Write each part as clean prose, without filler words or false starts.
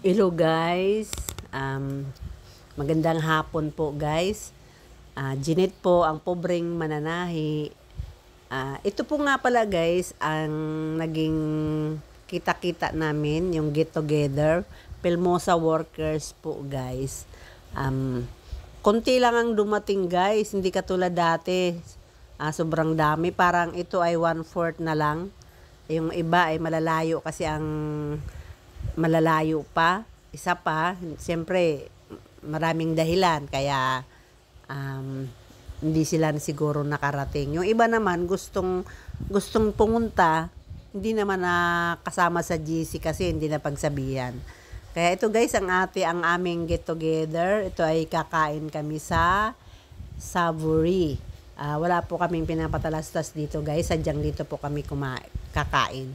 Hello guys, magandang hapon po guys. Jeanette po, ang pobreng mananahi. Ito po nga pala guys, ang naging kita-kita namin, yung get together, Pelmosa workers po guys. Konti lang ang dumating guys, hindi katulad dati. Sobrang dami, parang ito ay 1/4 na lang. Yung iba ay malalayo kasi ang malalayo pa. Isa pa, siyempre, maraming dahilan. Kaya, hindi sila siguro nakarating. Yung iba naman, gustong pumunta, hindi naman kasama sa GC kasi hindi na pagsabihan. Kaya ito guys, ang aming get together. Ito ay kakain kami sa Savory. Wala po kaming pinapatalastas dito guys. Sadyang dito po kami kakain.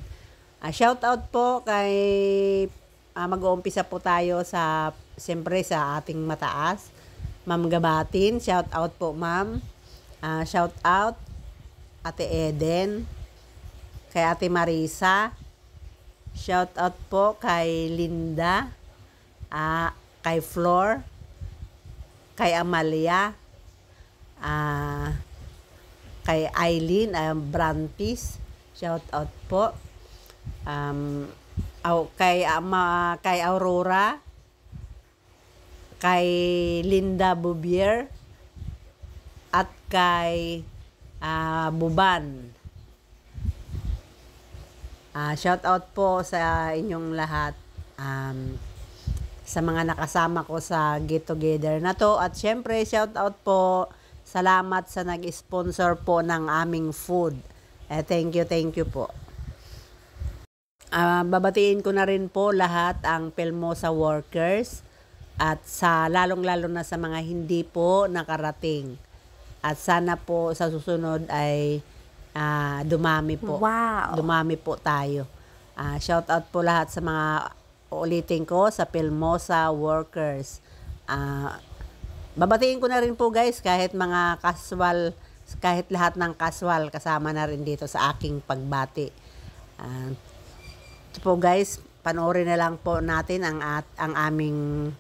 Shout out po kay mag-uumpisa po tayo siyempre sa ating mataas. Ma'am Gabatin, shout out po ma'am. Shout out Ate Eden, kay Ate Marisa. Shout out po kay Linda, kay Flor, kay Amalia, kay Eileen, Brantis. Shout out po. Kay Aurora, kay Linda Bubier, at kay Buban. Shout out po sa inyong lahat, sa mga nakasama ko sa get together na to. At syempre shout out po, salamat sa nag-sponsor po ng aming food. Thank you po. Babatiin ko na rin po lahat ang Pelmosa workers at lalong-lalo na sa mga hindi po nakarating. At sana po sa susunod ay dumami po. Wow! Dumami po tayo. Shout out po lahat sa mga, ulitin ko, sa Pelmosa workers. Babatiin ko na rin po guys, kahit mga casual, kahit lahat ng casual kasama na rin dito sa aking pagbati. Ito po guys, panoorin na lang po natin ang aming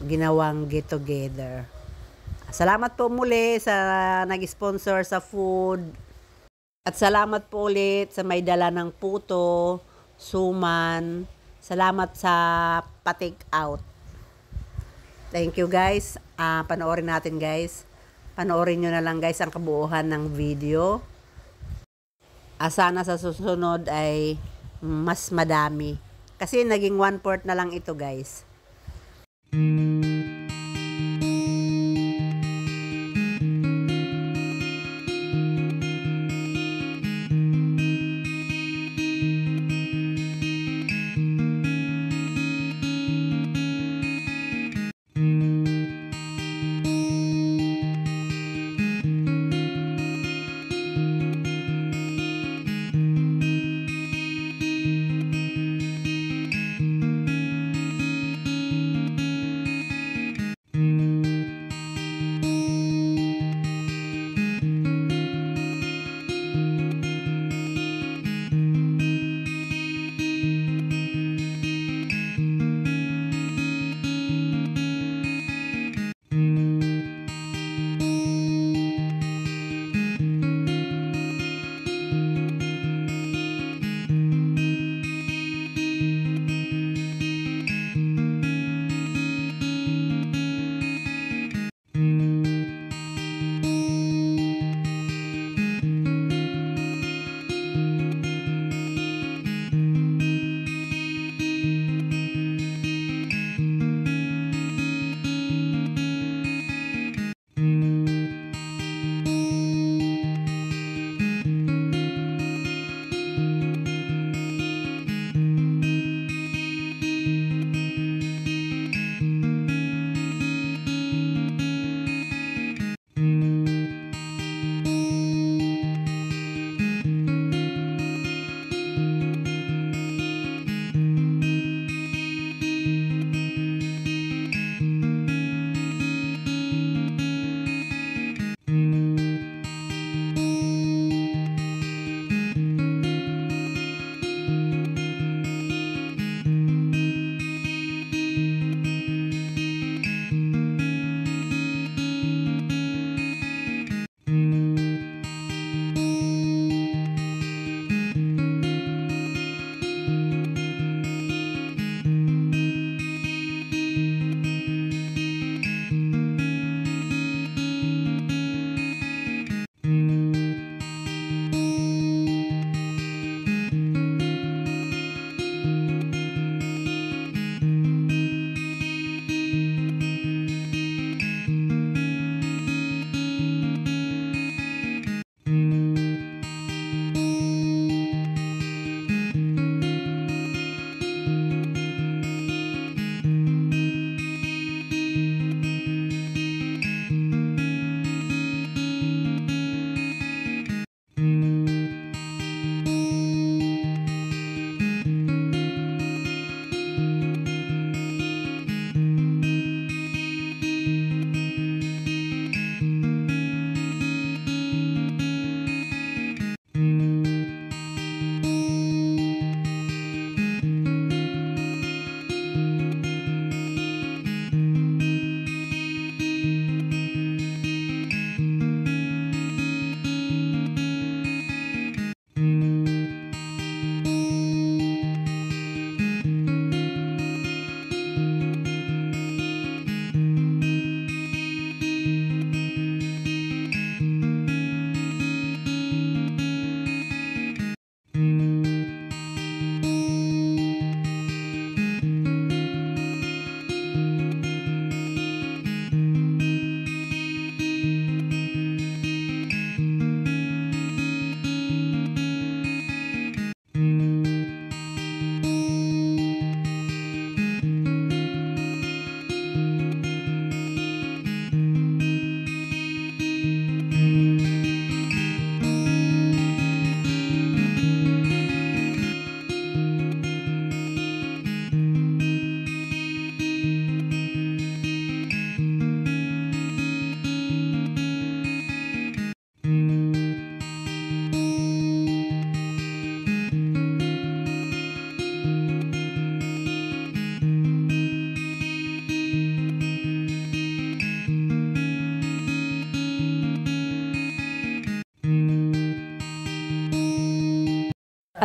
ginawang get together. Salamat po muli sa nag-sponsor sa food. At salamat po ulit sa may dala ng puto, suman. Salamat sa pa-take out. Thank you guys. Panoorin natin guys. Panoorin nyo na lang guys ang kabuuhan ng video. Sana sa susunod ay mas madami. Kasi naging 1/4 na lang ito guys.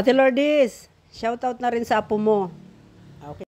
Ate Lourdes, shoutout na rin sa apo mo. Okay.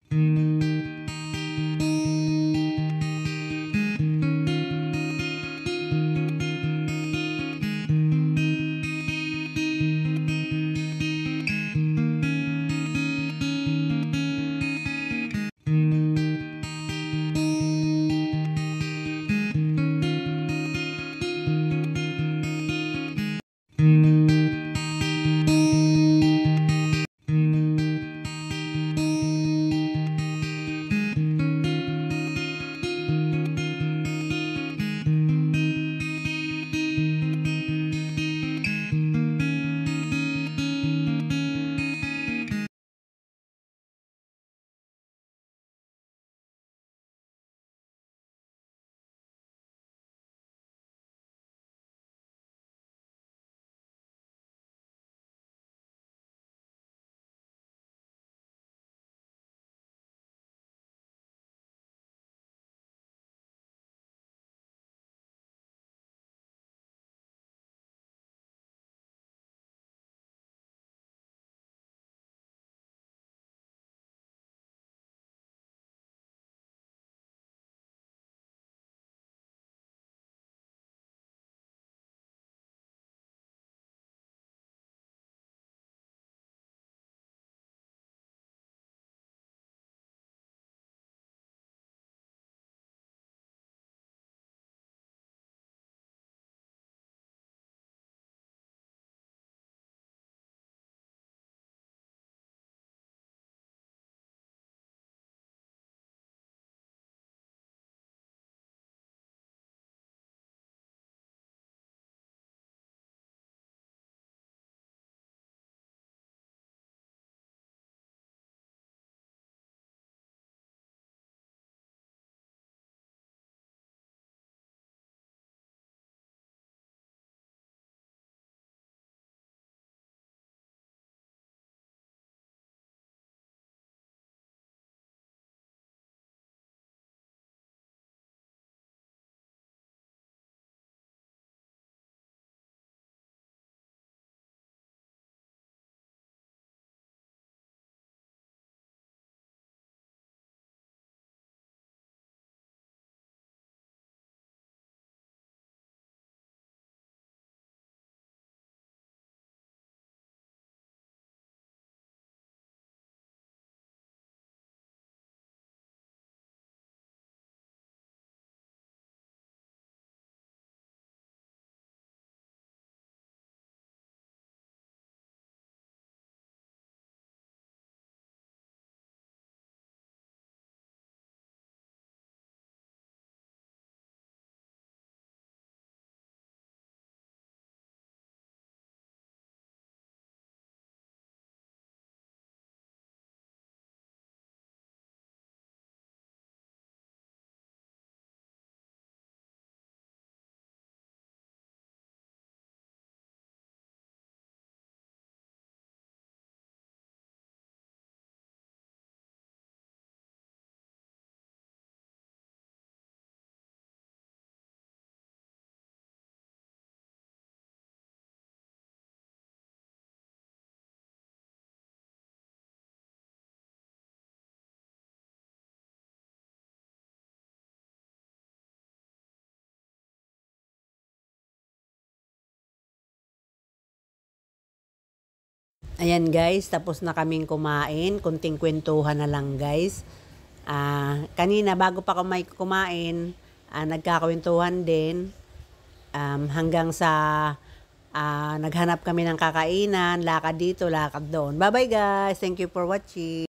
Ayan guys, tapos na kaming kumain. Kunting kwentuhan na lang guys. Kanina bago pa kumain, nagkakwentuhan din. Hanggang sa naghanap kami ng kakainan, lakad dito, lakad doon. Bye bye guys, thank you for watching.